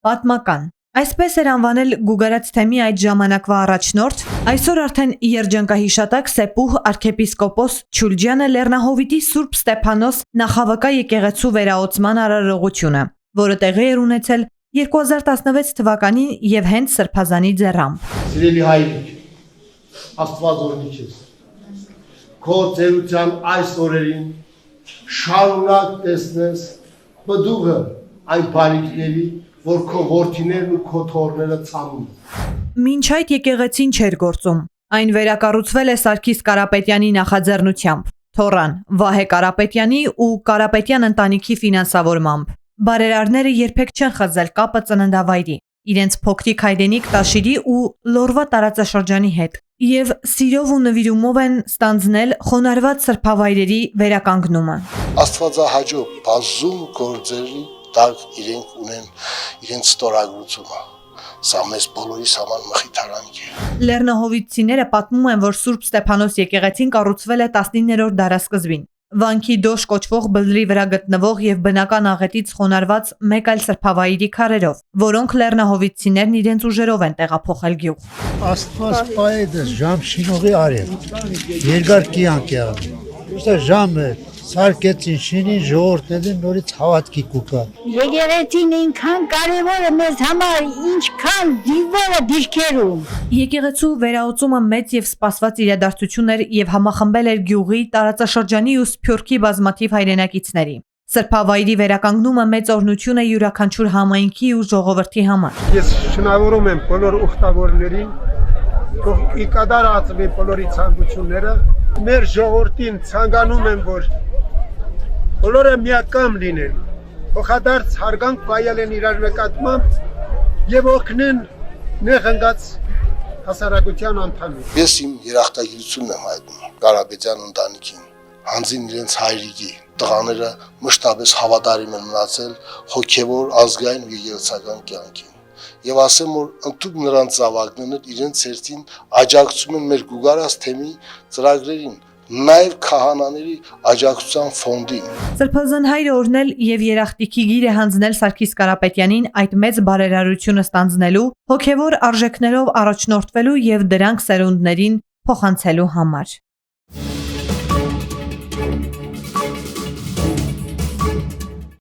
Պատմական։ Այսպես էր անվանել Գուգարաց թեմի այդ ժամանակվա առաջնորդ, այսօր արդեն երջանկահիշատակ Սեպուհ arczepiskopos Չուլջյանը Լեռնահովիտի Սուրբ Ստեփանոս նախավկա եկեղեցու վերահոսման արարողությունը, որը տեղի էր ունեցել 2016 թվականին եւ հենց Սրբազանի ձեռամբ։ Սիրելի հայրիկ, Աստված օրհնի քեզ։ Քո ծերության այս օրերին շարունակ տեսնես բդուղը այն բարիքների, որ քո որդիներն ու քո թոռները ցանում են։ Մինչ այդ եկեղեցին չէր գործում։ Այն վերակառուցվել է Սարգիս Կարապետյանի նախաձեռնությամբ, թոռան Վահե Կարապետյանի ու Կարապետյան ընտանիքի ֆինանսավորմամբ։ Բարերարները երբեք չեն խզել կապը ծննդավայրի, իրենց փոքրիկ հայրենիք Տաշիրի ու Լորվա տարածաշրջանի հետ, եւ սիրով ու նվիրումով են ստանձնել խոնարհված սրբավայրերի վերականգնումը։ Աստվածահաճո բազում գործերի տակ իրենք ունեն իրենց ստորագրությունը։ Սա մեզ բոլորիս համար մխիթարանք է։ Լեռնահովիտցիները պատմում են, որ Սուրբ Ստեփանոս եկեղեցին կառուցվել է 19-րդ դարասկզբին։ Վանքի Դոշ կոչվող բլրի վրա գտնվող եւ բնական աղետից խոնարհված մեկ այլ սրբավայրի քարերով, որոնք լեռնահովիտցիներն իրենց ուժերով են տեղափոխել գյուղ։ Աստված պայեդը ժամ շինողի արև։ Երկար կյանք եղավ։ Ուստա ժամը սարկեցին շինին ժողովուրդներին նորից հավատքի կուկա։ Եկեղեցին ինքան կարևոր է մեզ համար, ինչքան դիվորը դիրքերում։ Եկեղեցու վերահոսումը մեծ եւ սպասված իրադարձություն էր եւ համախմբել էր գյուղի, տարածաշրջանի ու Սփյուռքի բազմաթիվ հայրենակիցների։ Սրբավայրի վերականգնումը մեծ օրհնություն է յուրաքանչյուր համայնքի ու ժողովրդի համար։ Ես շնորհավորում եմ բոլոր ուխտավորներին, թող իկադարացվի բոլորի ցանկությունները։ Մեր ժողովրդին ցանկանում եմ, որ բոլորը միակամ լինեն, փոխադարձ հարգանք վայելեն իրար նկատմամբ եւ օգնեն նեղնգած հասարակության անդամին։ Ես իմ երախտագիտությունն եմ հայտնում Կարապետյան ընտանիքին, հանձին իրենց հայրիկի, տղաները մշտապես հավատարիմ են մնացել հոգեվոր ազգային ու եկեղեցական կյանքին։ Եվ ասեմ, որ ընդհանուր նրանց զավակներն իրենց հերթին աջակցում են մեր Գուգարաց թեմի ծրագրերին, նաև քահանաների աջակցության ֆոնդին։ Սրբազան հայրը օրհնել եւ երախտիկի գիրը հանձնել Սարգիս Կարապետյանին այդ մեծ բարերարությունը ստանձնելու, հոգեվոր արժեքներով առաջնորդվելու եւ դրանք սերունդներին փոխանցելու համար։